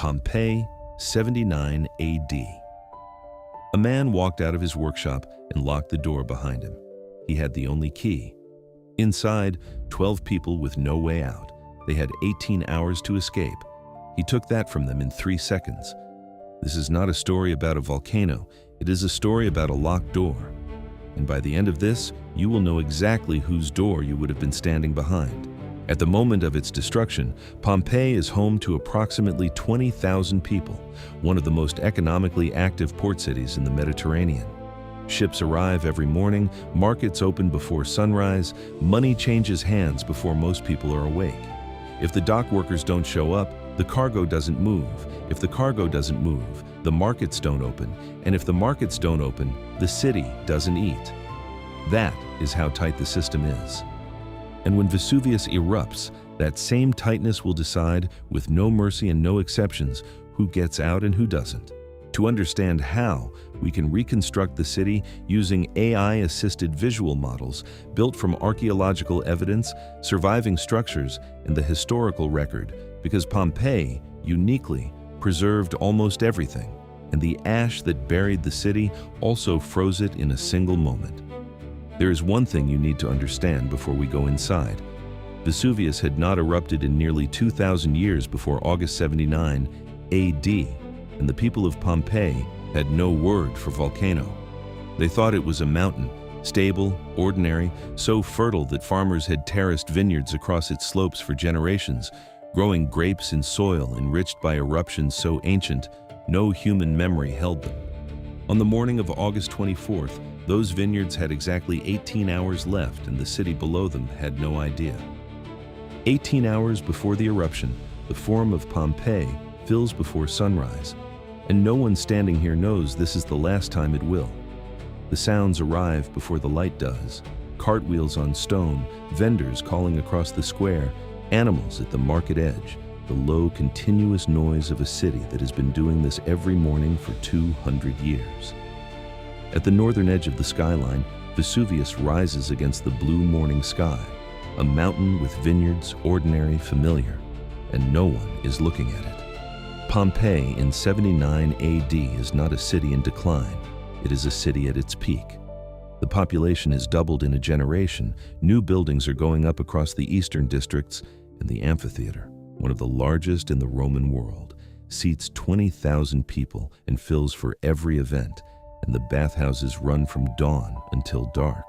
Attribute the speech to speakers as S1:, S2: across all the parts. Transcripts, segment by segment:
S1: Pompeii, 79 AD. A man walked out of his workshop and locked the door behind him. He had the only key. Inside, 12 people with no way out. They had 18 hours to escape. He took that from them in 3 seconds. This is not a story about a volcano. It is a story about a locked door. And by the end of this, you will know exactly whose door you would have been standing behind. At the moment of its destruction, Pompeii is home to approximately 20,000 people, one of the most economically active port cities in the Mediterranean. Ships arrive every morning, markets open before sunrise, money changes hands before most people are awake. If the dock workers don't show up, the cargo doesn't move. If the cargo doesn't move, the markets don't open. And if the markets don't open, the city doesn't eat. That is how tight the system is. And when Vesuvius erupts, that same tightness will decide, with no mercy and no exceptions, who gets out and who doesn't. To understand how, we can reconstruct the city using AI-assisted visual models built from archaeological evidence, surviving structures, and the historical record, because Pompeii, uniquely, preserved almost everything, and the ash that buried the city also froze it in a single moment. There is one thing you need to understand before we go inside. Vesuvius had not erupted in nearly 2,000 years before August 79 AD, and the people of Pompeii had no word for volcano. They thought it was a mountain, stable, ordinary, so fertile that farmers had terraced vineyards across its slopes for generations, growing grapes in soil enriched by eruptions so ancient, no human memory held them. On the morning of August 24th, those vineyards had exactly 18 hours left, and the city below them had no idea. 18 hours before the eruption, the Forum of Pompeii fills before sunrise, and no one standing here knows this is the last time it will. The sounds arrive before the light does. Cartwheels on stone, vendors calling across the square, animals at the market edge, the low, continuous noise of a city that has been doing this every morning for 200 years. At the northern edge of the skyline, Vesuvius rises against the blue morning sky, a mountain with vineyards, ordinary, familiar, and no one is looking at it. Pompeii in 79 AD is not a city in decline, it is a city at its peak. The population has doubled in a generation, new buildings are going up across the eastern districts, and the amphitheater, one of the largest in the Roman world, seats 20,000 people and fills for every event, and the bathhouses run from dawn until dark.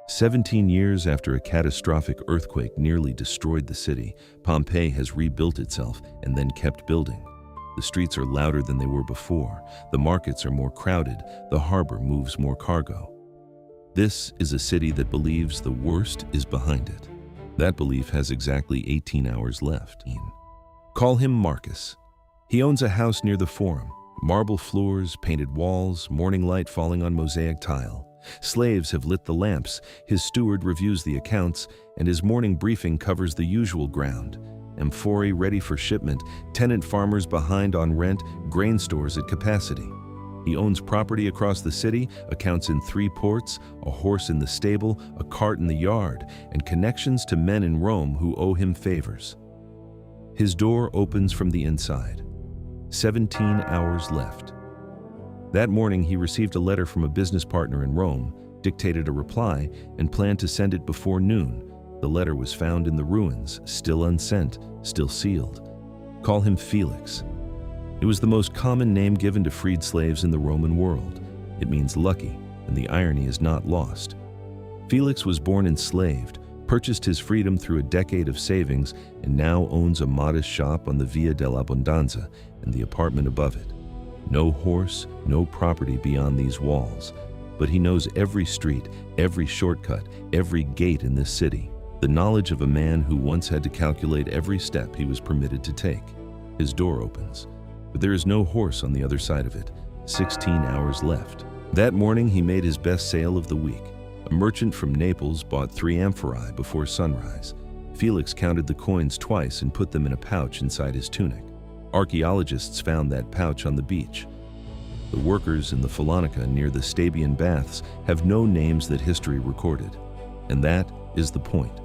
S1: 17 years after a catastrophic earthquake nearly destroyed the city, Pompeii has rebuilt itself and then kept building. The streets are louder than they were before, the markets are more crowded, the harbor moves more cargo. This is a city that believes the worst is behind it. That belief has exactly 18 hours left. Call him Marcus. He owns a house near the Forum, marble floors, painted walls, morning light falling on mosaic tile. Slaves have lit the lamps, his steward reviews the accounts, and his morning briefing covers the usual ground. Amphorae ready for shipment, tenant farmers behind on rent, grain stores at capacity. He owns property across the city, accounts in 3 ports, a horse in the stable, a cart in the yard, and connections to men in Rome who owe him favors. His door opens from the inside. 17 hours left. That morning, he received a letter from a business partner in Rome, dictated a reply, and planned to send it before noon. The letter was found in the ruins, still unsent, still sealed. Call him Felix. It was the most common name given to freed slaves in the Roman world. It means lucky, and the irony is not lost. Felix was born enslaved, purchased his freedom through a decade of savings, and now owns a modest shop on the Via dell'Abbondanza and the apartment above it. No horse, no property beyond these walls, but he knows every street, every shortcut, every gate in this city. The knowledge of a man who once had to calculate every step he was permitted to take. His door opens, but there is no horse on the other side of it. 16 hours left. That morning, he made his best sale of the week. A merchant from Naples bought 3 amphorae before sunrise. Felix counted the coins twice and put them in a pouch inside his tunic. Archaeologists found that pouch on the beach. The workers in the Falonica near the Stabian baths have no names that history recorded. And that is the point.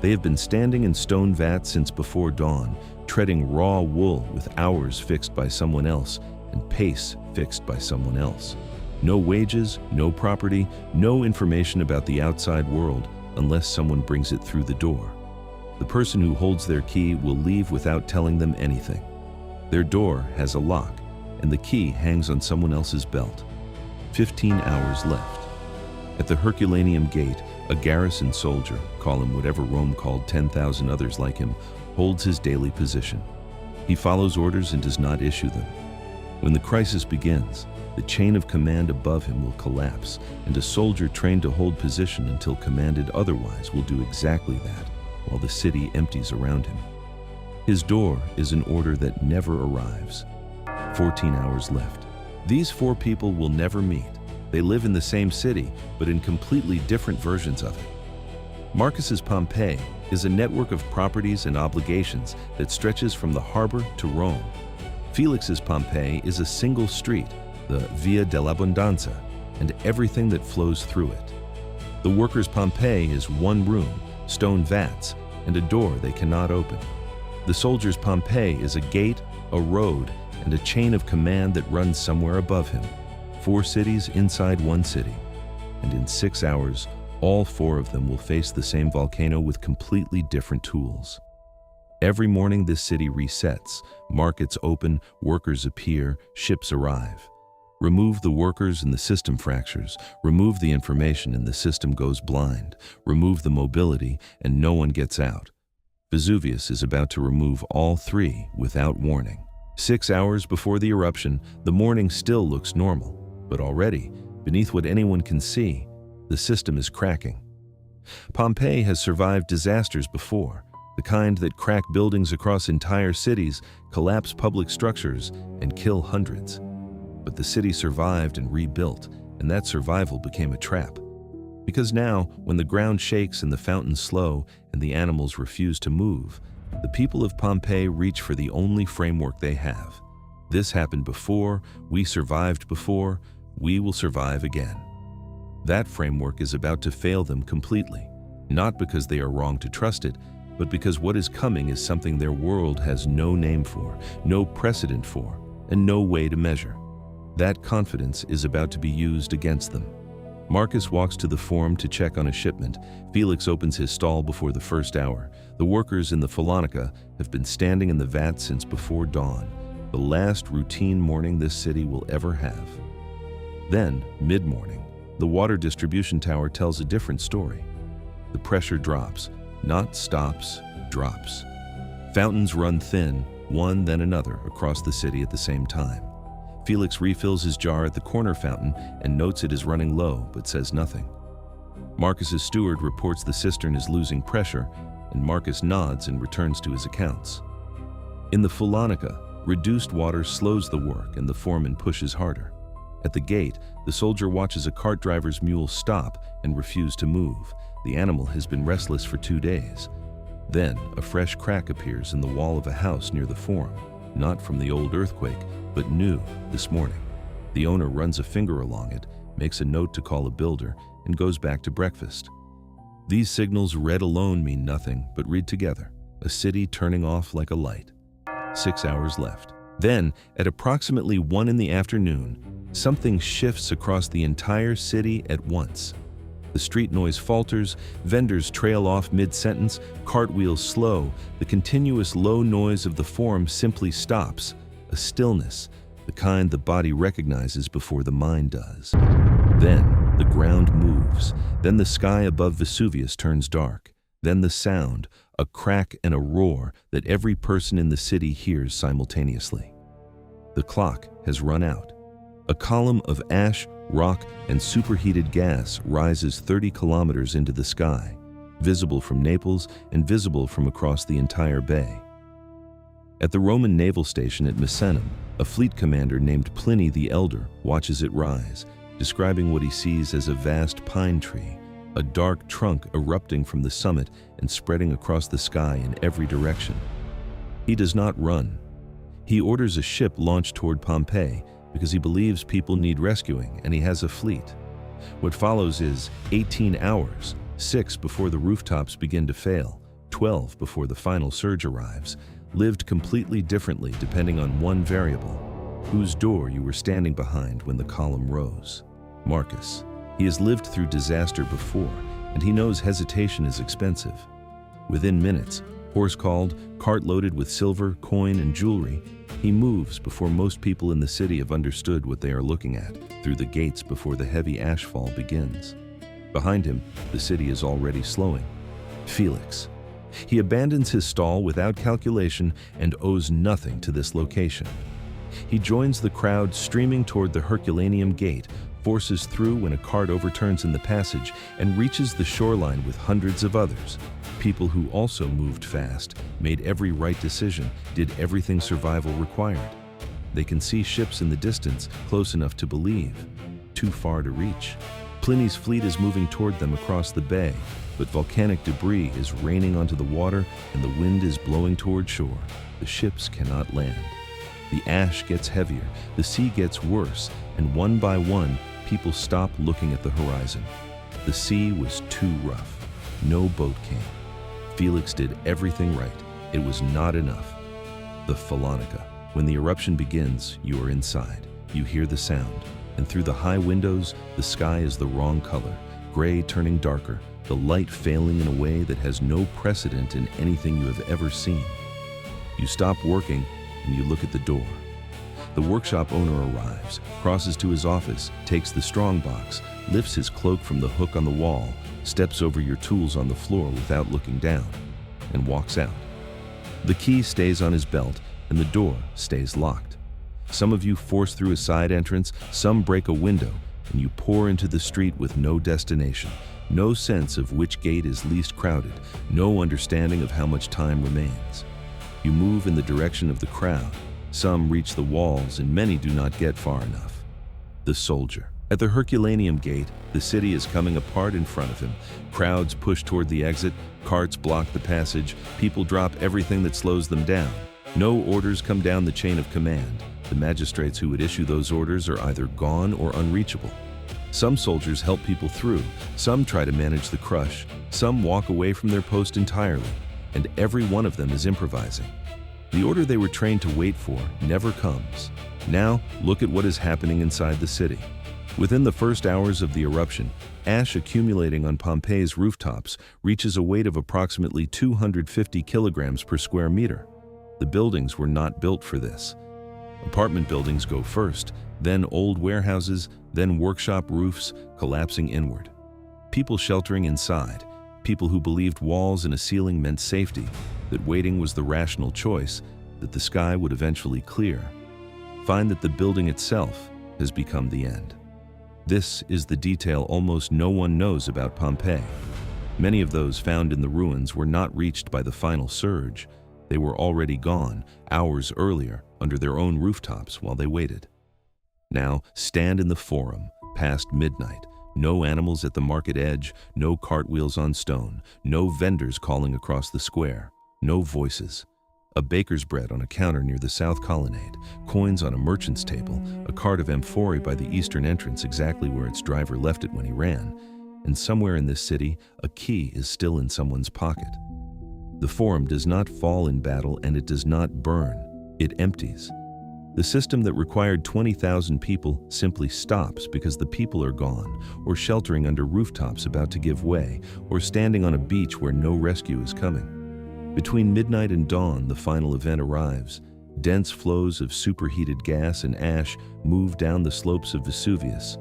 S1: They have been standing in stone vats since before dawn, treading raw wool with hours fixed by someone else and pace fixed by someone else. No wages, no property, no information about the outside world unless someone brings it through the door. The person who holds their key will leave without telling them anything. Their door has a lock, and the key hangs on someone else's belt. 15 hours left. At the Herculaneum Gate, a garrison soldier, call him whatever Rome called 10,000 others like him, holds his daily position. He follows orders and does not issue them. When the crisis begins, the chain of command above him will collapse, and a soldier trained to hold position until commanded otherwise will do exactly that, while the city empties around him. His door is an order that never arrives. 14 hours left. These four people will never meet. They live in the same city, but in completely different versions of it. Marcus's Pompeii is a network of properties and obligations that stretches from the harbor to Rome. Felix's Pompeii is a single street, the Via dell'Abbondanza, and everything that flows through it. The workers' Pompeii is one room, stone vats, and a door they cannot open. The soldier's Pompeii is a gate, a road, and a chain of command that runs somewhere above him. 4 cities inside one city. And in 6 hours, all 4 of them will face the same volcano with completely different tools. Every morning this city resets, markets open, workers appear, ships arrive. Remove the workers and the system fractures, remove the information and the system goes blind, remove the mobility and no one gets out. Vesuvius is about to remove all 3 without warning. 6 hours before the eruption, the morning still looks normal, but already, beneath what anyone can see, the system is cracking. Pompeii has survived disasters before, the kind that crack buildings across entire cities, collapse public structures, and kill hundreds. But the city survived and rebuilt, and that survival became a trap. Because now, when the ground shakes and the fountains slow and the animals refuse to move, the people of Pompeii reach for the only framework they have. This happened before, we survived before, we will survive again. That framework is about to fail them completely, not because they are wrong to trust it, but because what is coming is something their world has no name for, no precedent for, and no way to measure. That confidence is about to be used against them. Marcus walks to the forum to check on a shipment. Felix opens his stall before the first hour. The workers in the Phalanca have been standing in the vat since before dawn, the last routine morning this city will ever have. Then, mid-morning, the water distribution tower tells a different story. The pressure drops, not stops, drops. Fountains run thin, one then another, across the city at the same time. Felix refills his jar at the corner fountain and notes it is running low, but says nothing. Marcus's steward reports the cistern is losing pressure, and Marcus nods and returns to his accounts. In the Phalanca, reduced water slows the work and the foreman pushes harder. At the gate, the soldier watches a cart driver's mule stop and refuse to move. The animal has been restless for 2 days. Then, a fresh crack appears in the wall of a house near the forum, not from the old earthquake, but new this morning. The owner runs a finger along it, makes a note to call a builder, and goes back to breakfast. These signals read alone mean nothing, but read together. A city turning off like a light. 6 hours left. Then, at approximately 1 in the afternoon, something shifts across the entire city at once. The street noise falters, vendors trail off mid-sentence, cartwheels slow, the continuous low noise of the forum simply stops. A stillness, the kind the body recognizes before the mind does. Then, the ground moves. Then the sky above Vesuvius turns dark. Then the sound, a crack and a roar that every person in the city hears simultaneously. The clock has run out. A column of ash, rock, and superheated gas rises 30 kilometers into the sky, visible from Naples and visible from across the entire bay. At the Roman naval station at Misenum, a fleet commander named Pliny the Elder watches it rise, describing what he sees as a vast pine tree, a dark trunk erupting from the summit and spreading across the sky in every direction. He does not run. He orders a ship launched toward Pompeii because he believes people need rescuing and he has a fleet. What follows is 18 hours, 6 before the rooftops begin to fail, 12 before the final surge arrives, lived completely differently depending on one variable: whose door you were standing behind when the column rose. Marcus. He has lived through disaster before, and he knows hesitation is expensive. Within minutes, horse called, cart loaded with silver, coin, and jewelry, he moves before most people in the city have understood what they are looking at, through the gates before the heavy ashfall begins. Behind him, the city is already slowing. Felix. He abandons his stall without calculation and owes nothing to this location. He joins the crowd streaming toward the Herculaneum gate, forces through when a cart overturns in the passage, and reaches the shoreline with hundreds of others. People who also moved fast, made every right decision, did everything survival required. They can see ships in the distance, close enough to believe, too far to reach. Pliny's fleet is moving toward them across the bay, but volcanic debris is raining onto the water and the wind is blowing toward shore. The ships cannot land. The ash gets heavier, the sea gets worse, and one by one, people stop looking at the horizon. The sea was too rough. No boat came. Felix did everything right. It was not enough. The Phalanaka. When the eruption begins, you are inside. You hear the sound, and through the high windows, the sky is the wrong color, gray turning darker, the light failing in a way that has no precedent in anything you have ever seen. You stop working, and you look at the door. The workshop owner arrives, crosses to his office, takes the strong box, lifts his cloak from the hook on the wall, steps over your tools on the floor without looking down, and walks out. The key stays on his belt, and the door stays locked. Some of you force through a side entrance, some break a window, and you pour into the street with no destination, no sense of which gate is least crowded, no understanding of how much time remains. You move in the direction of the crowd. Some reach the walls, and many do not get far enough. The soldier. At the Herculaneum gate, the city is coming apart in front of him. Crowds push toward the exit, carts block the passage, people drop everything that slows them down. No orders come down the chain of command. The magistrates who would issue those orders are either gone or unreachable. Some soldiers help people through, some try to manage the crush, some walk away from their post entirely, and every one of them is improvising. The order they were trained to wait for never comes. Now, look at what is happening inside the city. Within the first hours of the eruption, ash accumulating on Pompeii's rooftops reaches a weight of approximately 250 kilograms per square meter. The buildings were not built for this. Apartment buildings go first, then old warehouses, then workshop roofs, collapsing inward. People sheltering inside, people who believed walls and a ceiling meant safety, that waiting was the rational choice, that the sky would eventually clear, find that the building itself has become the end. This is the detail almost no one knows about Pompeii. Many of those found in the ruins were not reached by the final surge. They were already gone, hours earlier, under their own rooftops while they waited. Now, stand in the forum, past midnight. No animals at the market edge, no cartwheels on stone, no vendors calling across the square, no voices. A baker's bread on a counter near the south colonnade, coins on a merchant's table, a cart of amphorae by the eastern entrance exactly where its driver left it when he ran, and somewhere in this city, a key is still in someone's pocket. The forum does not fall in battle and it does not burn, it empties. The system that required 20,000 people simply stops because the people are gone, or sheltering under rooftops about to give way, or standing on a beach where no rescue is coming. Between midnight and dawn, the final event arrives. Dense flows of superheated gas and ash move down the slopes of Vesuvius,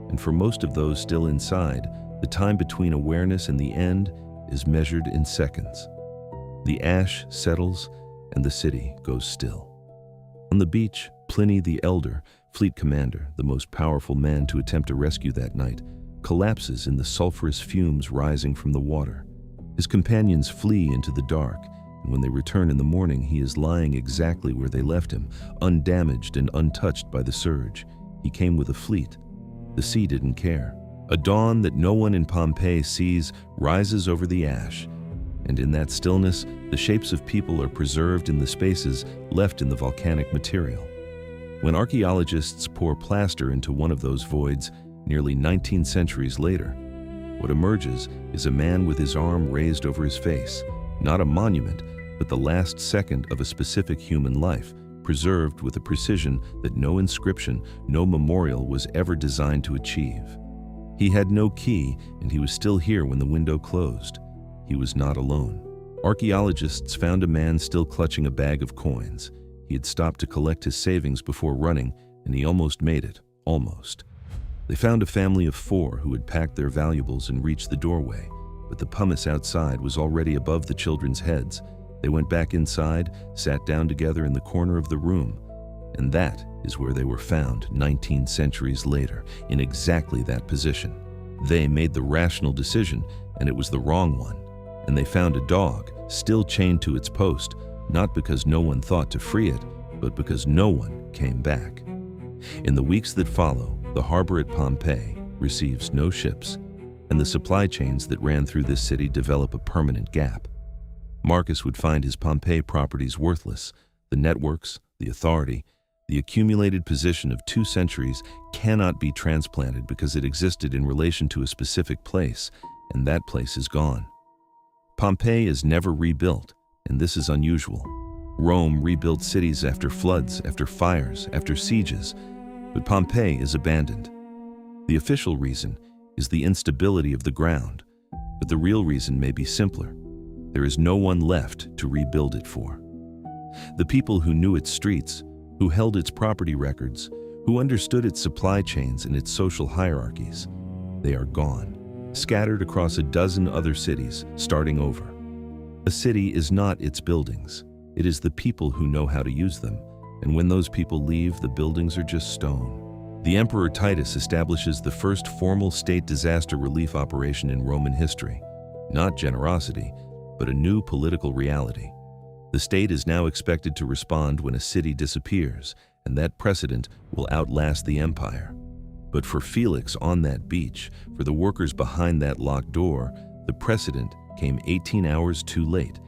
S1: and for most of those still inside, the time between awareness and the end is measured in seconds. The ash settles, and the city goes still. On the beach, Pliny the Elder, fleet commander, the most powerful man to attempt a rescue that night, collapses in the sulfurous fumes rising from the water. His companions flee into the dark, and when they return in the morning, he is lying exactly where they left him, undamaged and untouched by the surge. He came with a fleet. The sea didn't care. A dawn that no one in Pompeii sees rises over the ash, and in that stillness, the shapes of people are preserved in the spaces left in the volcanic material. When archaeologists pour plaster into one of those voids, nearly 19 centuries later, what emerges is a man with his arm raised over his face, Not a monument, but the last second of a specific human life, preserved with a precision that no inscription, no memorial was ever designed to achieve. He had no key, and he was still here when the window closed. He was not alone. Archaeologists found a man still clutching a bag of coins. He had stopped to collect his savings before running, and he almost made it. Almost. They found a family of 4 who had packed their valuables and reached the doorway, but the pumice outside was already above the children's heads. They went back inside, sat down together in the corner of the room, and that is where they were found 19 centuries later, in exactly that position. They made the rational decision, and it was the wrong one. And they found a dog, still chained to its post, not because no one thought to free it, but because no one came back. In the weeks that follow, the harbor at Pompeii receives no ships, and the supply chains that ran through this city develop a permanent gap. Marcus would find his Pompeii properties worthless. The networks, the authority, the accumulated position of 2 centuries cannot be transplanted because it existed in relation to a specific place, and that place is gone. Pompeii is never rebuilt, and this is unusual. Rome rebuilt cities after floods, after fires, after sieges, but Pompeii is abandoned. The official reason is the instability of the ground, but the real reason may be simpler. There is no one left to rebuild it for. The people who knew its streets, who held its property records, who understood its supply chains and its social hierarchies, they are gone, scattered across a dozen other cities, starting over. A city is not its buildings. It is the people who know how to use them, and when those people leave, the buildings are just stone. The Emperor Titus establishes the first formal state disaster relief operation in Roman history. Not generosity, but a new political reality. The state is now expected to respond when a city disappears, and that precedent will outlast the empire. But for Felix on that beach, for the workers behind that locked door, the precedent came 18 hours too late.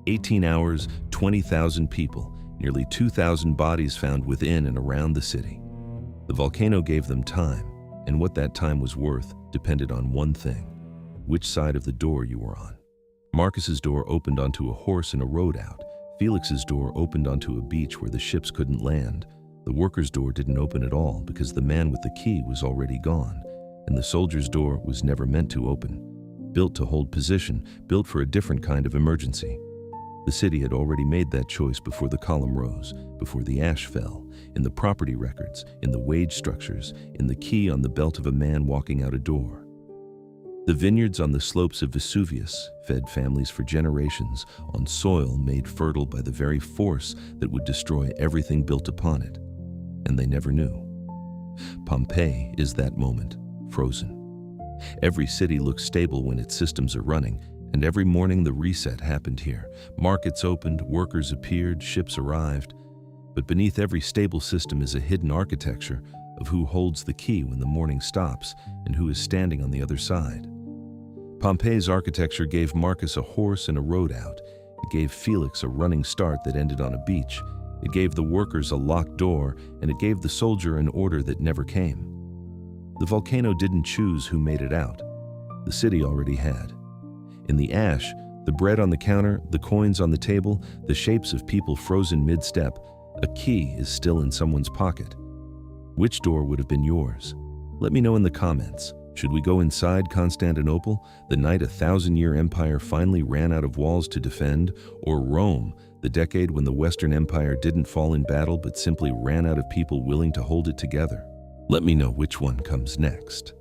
S1: 18 hours, 20,000 people, nearly 2,000 bodies found within and around the city. The volcano gave them time, and what that time was worth depended on one thing: which side of the door you were on. Marcus's door opened onto a horse and a road out. Felix's door opened onto a beach where the ships couldn't land. The worker's door didn't open at all because the man with the key was already gone, and the soldier's door was never meant to open. Built to hold position, built for a different kind of emergency. The city had already made that choice before the column rose, before the ash fell, in the property records, in the wage structures, in the key on the belt of a man walking out a door. The vineyards on the slopes of Vesuvius fed families for generations on soil made fertile by the very force that would destroy everything built upon it. And they never knew. Pompeii is that moment, frozen. Every city looks stable when its systems are running, and every morning the reset happened here. Markets opened, workers appeared, ships arrived. But beneath every stable system is a hidden architecture of who holds the key when the morning stops and who is standing on the other side. Pompeii's architecture gave Marcus a horse and a road out. It gave Felix a running start that ended on a beach. It gave the workers a locked door, and it gave the soldier an order that never came. The volcano didn't choose who made it out. The city already had. In the ash, the bread on the counter, the coins on the table, the shapes of people frozen mid-step, a key is still in someone's pocket. Which door would have been yours? Let me know in the comments. Should we go inside Constantinople, the night a 1,000-year empire finally ran out of walls to defend, or Rome, the decade when the Western Empire didn't fall in battle but simply ran out of people willing to hold it together? Let me know which one comes next.